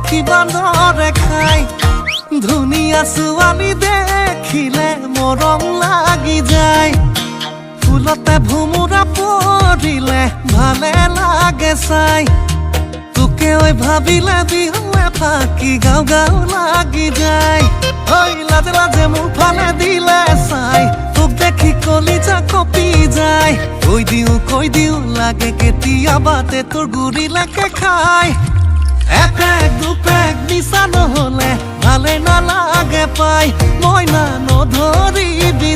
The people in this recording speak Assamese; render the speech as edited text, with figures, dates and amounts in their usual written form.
কি বান্দৰে খাই ধুনীয়া ছোৱালী দেখিলে মৰম লাগি যায় ফুলতে ভুমুৰা পৰিলে ভালে লাগে চাই তোকে ঐ ভাবিলে বিহুৱে ফাঁকি গাও গাও লাগি যায় ঐ লাজে লাজে মোৰ ফালে দিলে চাই তোক দেখি কলিজা কঁপি যায় কৈ দিওঁ লাগে কেতিয়াবাতে তোৰ গুৰিলৈকে খাই এপেক দুপেক নিচা নহ'লে ভালে নালাগে পাই মইনা নধৰিবি